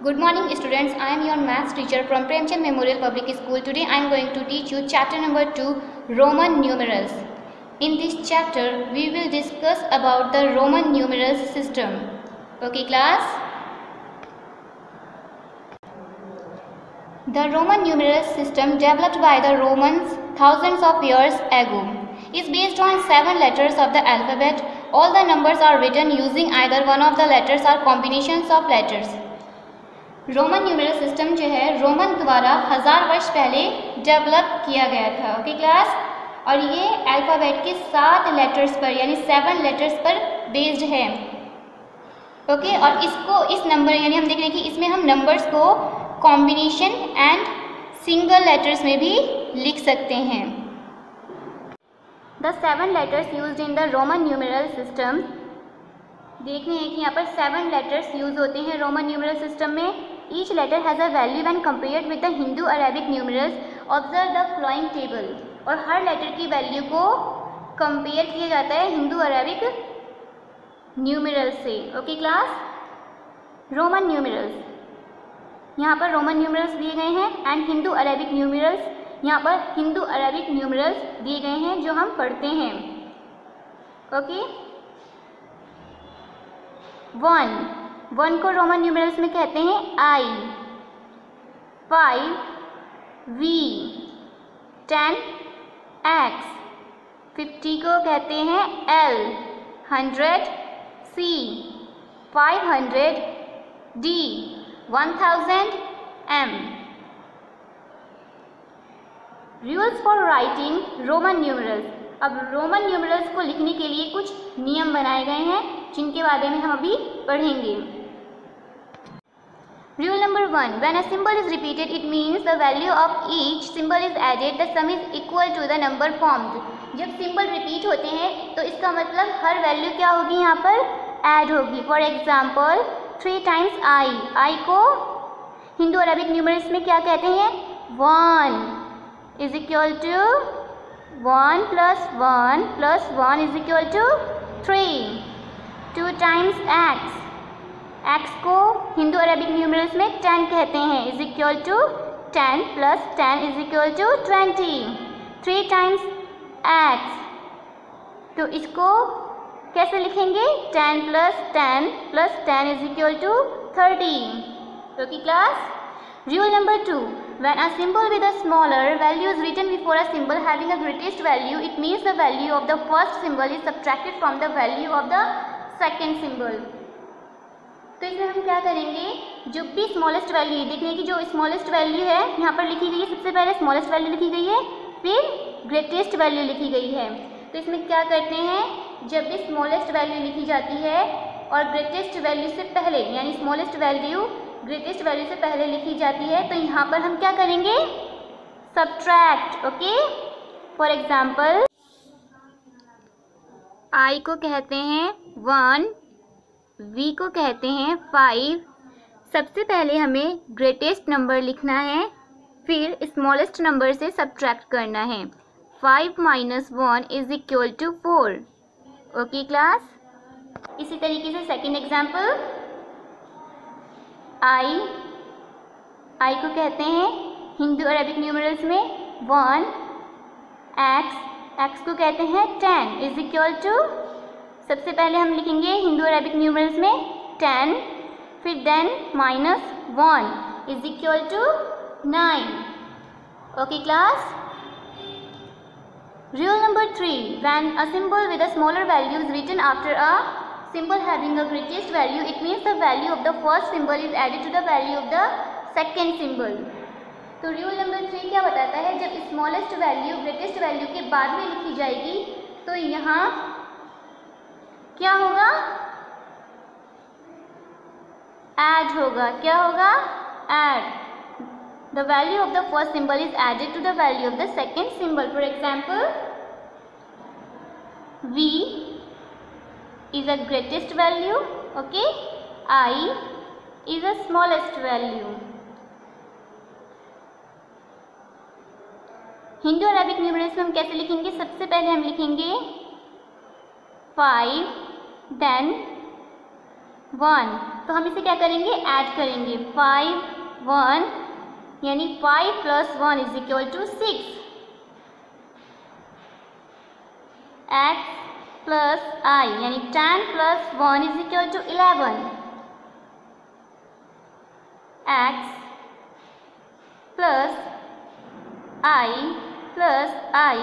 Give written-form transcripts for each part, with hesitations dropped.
Good morning students, I am your maths teacher from Premchand Memorial Public School. Today I am going to teach you chapter number 2, Roman numerals. In this chapter we will discuss about the Roman numerals system. Okay class? The Roman numerals system developed by the Romans thousands of years ago is based on 7 letters of the alphabet. All the numbers are written using either one of the letters or combinations of letters. Roman numeral system जो है Roman द्वारा 1000 वर्ष पहले develop किया गया था. Okay class, और ये अल्फ़ाबेट के 7 लेटर्स पर यानी 7 लेटर्स पर बेस्ड है. ओके, और इसको इस नंबर यानी हम देख रहे हैं कि इसमें हम नंबर्स को कॉम्बिनेशन एंड सिंगल लेटर्स में भी लिख सकते हैं. The 7 letters used in the Roman numeral system. देख रहे हैं कि यहाँ पर 7 लेटर्स यूज होते हैं रोमन न्यूमेरल सिस्टम में. Each letter has a value when compared with the Hindu-Arabic numerals. Observe the following table. और हर लेटर की वैल्यू को कंपेयर किया जाता है हिंदू अरेबिक न्यूमेरल्स से. ओके क्लास, रोमन न्यूमेरल्स, यहाँ पर रोमन न्यूमेरल्स दिए गए हैं एंड हिंदू अरेबिक न्यूमेरल्स, यहाँ पर हिंदू अरेबिक न्यूमेरल्स दिए गए हैं जो हम पढ़ते हैं. ओके, 1 को रोमन न्यूमेरल्स में कहते हैं I, 5 V, 10 X, 50 को कहते हैं L, 100 C, 500 D, 1000 M. Rules for writing Roman numerals. अब रोमन न्यूमेरल्स को लिखने के लिए कुछ नियम बनाए गए हैं जिनके बारे में हम अभी पढ़ेंगे. Rule number 1. When a symbol is repeated, it means the value of each symbol is added. The sum is equal to the number formed. जब सिंबल रिपीट होते हैं तो इसका मतलब हर वैल्यू क्या होगी, यहाँ पर ऐड होगी. फॉर एग्जाम्पल 3 टाइम्स I को हिंदू अरबिक न्यूमरल्स में क्या कहते हैं, 1 is equal to 1 + 1 + 1 is equal to 3. 2 times X को हिंदू अरबिक न्यूमेरल्स में 10 कहते हैं, is equal to 10 + 10 is equal to 20. 3 times X, तो इसको कैसे लिखेंगे, 10 + 10 + 10 is equal to 30. Okay class. Rule number 2. When a symbol with a smaller value is written before a symbol having a greatest value, it means the value of the first symbol is subtracted from the value of the second symbol. तो इसमें हम क्या करेंगे, जो भी smallest value, देखने की जो स्मॉलेस्ट वैल्यू है यहाँ पर लिखी गई है, सबसे पहले स्मॉलेस्ट वैल्यू लिखी गई है, फिर ग्रेटेस्ट वैल्यू लिखी गई है. तो इसमें क्या करते हैं, जब भी स्मॉलेस्ट वैल्यू लिखी जाती है और ग्रेटेस्ट वैल्यू से पहले यानी स्मॉलेस्ट वैल्यू ग्रेटेस्ट वैल्यू से पहले लिखी जाती है, तो यहाँ पर हम क्या करेंगे, subtract. Okay, for example I को कहते हैं 1, V को कहते हैं 5. सबसे पहले हमें ग्रेटेस्ट नंबर लिखना है, फिर स्मॉलेस्ट नंबर से सब्ट्रैक्ट करना है. 5 - 1 is equal to 4. Okay class. इसी तरीके से सेकेंड एग्जाम्पल, I को कहते हैं हिंदू अरबिक न्यूमेरल्स में 1, X को कहते हैं 10 इज इक्वल टू, सबसे पहले हम लिखेंगे हिंदू अरबिक न्यूमेरल्स में 10, फिर then -1 is equal to 9. Okay class. Rule number 3. When a symbol with a smaller value is written after a symbol having a greatest value, it means the value of the first symbol is added to the value of the second symbol. तो rule number 3 क्या बताता है, जब smallest value greatest value के बाद में लिखी जाएगी तो यहाँ क्या होगा, ऐड होगा. क्या होगा, add. The value of the first symbol is added to the value of the second symbol. For example V is a greatest value. Okay, I is a smallest value. Hindu Arabic numerals में हम कैसे लिखेंगे, सबसे पहले हम लिखेंगे 5, then 1, तो हम इसे क्या करेंगे, ऐड करेंगे। 5 1 यानी 5 + 1 = 6, x + I यानी 10 + 1 = 11, x + I + I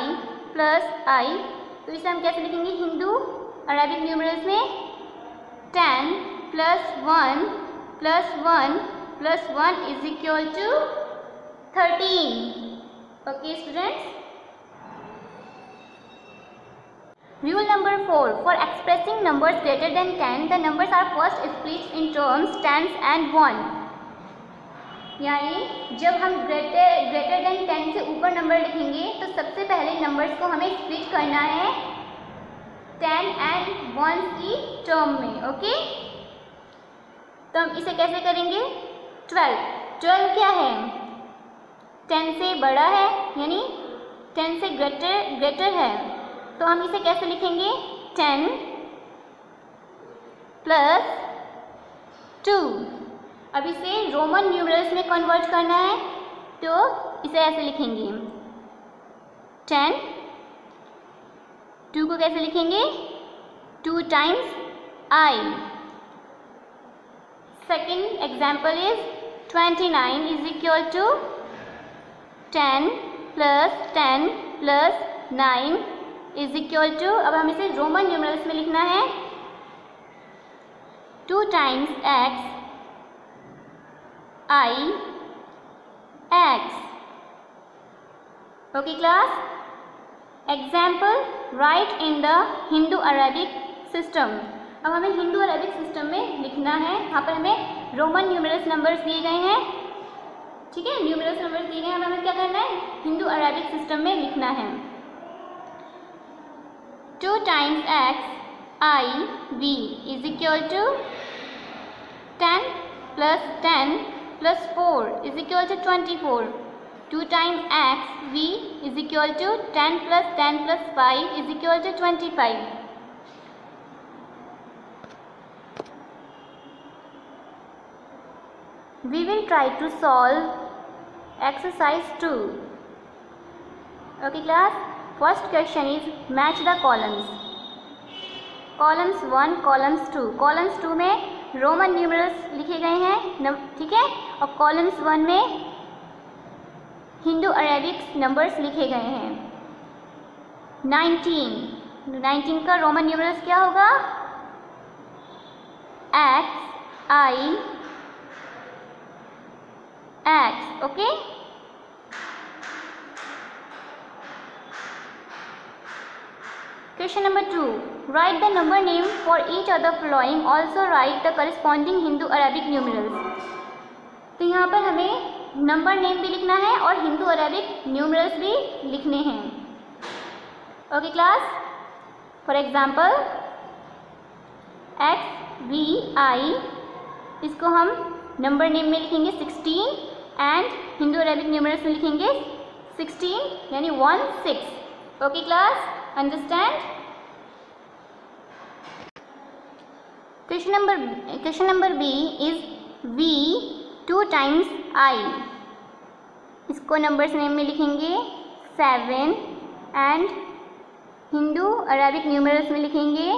+ I, तो इसे हम कैसे लिखेंगे हिंदू अरेबिक न्यूमरल्स में, 10 + 1 + 1 + 1 = 13। Okay students. Rule number 4, for expressing numbers greater than 10, the numbers are first split in terms tens and one। यानी जब हम ग्रेटर देन 10 से ऊपर नंबर लिखेंगे तो सबसे पहले नंबर्स को हमें स्प्लिट करना है 10 and 1 की टर्म में। ओके, तो हम इसे कैसे करेंगे, 12 क्या है, 10 से बड़ा है यानी 10 से ग्रेटर है, तो हम इसे कैसे लिखेंगे, 10 + 2। अब इसे रोमन न्यूमरल्स में कन्वर्ट करना है, तो इसे ऐसे लिखेंगे, 10, 2 को कैसे लिखेंगे, 2 times I। Second example is 29 = 10 + 10 + 9 = अब हम इसे रोमन न्यूमरल्स में लिखना है, 2 times x I x। Okay class. Example, right in the Hindu Arabic system. अब हमें हिंदू अरेबिक सिस्टम में लिखना है, यहाँ पर हमें रोमन न्यूमरल्स नंबर्स दिए गए हैं, ठीक है, न्यूमरल्स नंबर्स दिए गए हैं, अब हमें क्या करना है, हिंदू अरेबिक सिस्टम में लिखना है। 2 times x I v = 10 + 10 + 4 = 24। 2 times x v = 10 + 10 + 5 = 25। We will try to solve exercise 2. Okay class, first question is match the columns. Columns 1, columns 2। columns 2 में रोमन न्यूमरल्स लिखे गए हैं, ठीक है, और कॉलम्स 1 में हिंदू अरेबिक नंबर्स लिखे गए हैं। 19 का रोमन न्यूमरल्स क्या होगा, x I x। Okay, question number 2, right the number name for each of the following, also right the corresponding Hindu Arabic numerals. तो यहाँ पर हमें नंबर नेम भी लिखना है और हिंदू अरेबिक न्यूमरल्स भी लिखने हैं। Okay class, for example x v I, इसको हम नंबर नेम में लिखेंगे 16 एंड हिंदू अरेबिक न्यूमरल्स में लिखेंगे 16 यानी 16। Okay class, understand. Question number B is v 2 times I, इसको नंबर्स नेम में लिखेंगे 7 एंड हिंदू अरेबिक न्यूमरल्स में लिखेंगे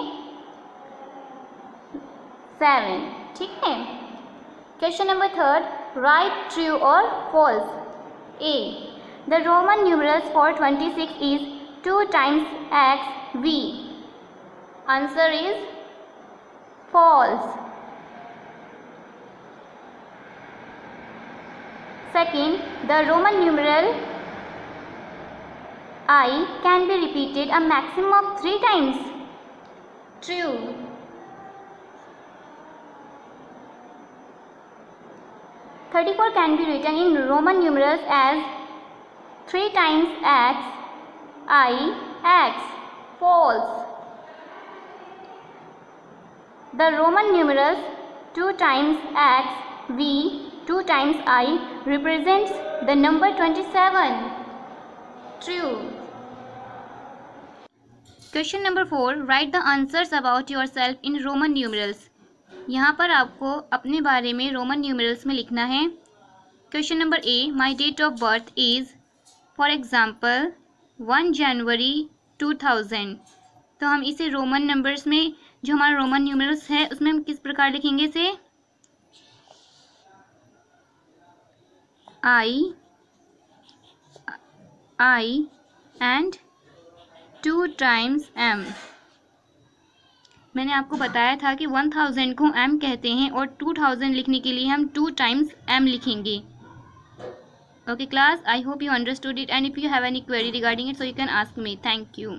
7, ठीक है। क्वेश्चन नंबर 3, राइट ट्रू और false. A, the Roman numerals for 26 is 2 times x v, answer is false। Second, the Roman numeral I can be repeated a maximum of 3 times. True. (34) can be written in Roman numerals as 3 times x I x. False. The Roman numerals 2 times x v 2 times I represents the number 27. True. Question number 4. Write the answers about yourself in Roman numerals. यहाँ पर आपको अपने बारे में Roman numerals में लिखना है। Question number A, my date of birth is for example 1 January 2000। तो हम इसे रोमन नंबर्स में, जो हमारा रोमन न्यूमरल्स है उसमें हम किस प्रकार लिखेंगे इसे? I and 2 times M। मैंने आपको बताया था कि 1000 को M कहते हैं और 2000 लिखने के लिए हम 2 टाइम्स M लिखेंगे। Okay class, I hope you understood it, and if you have any query regarding it, so you can ask me. Thank you.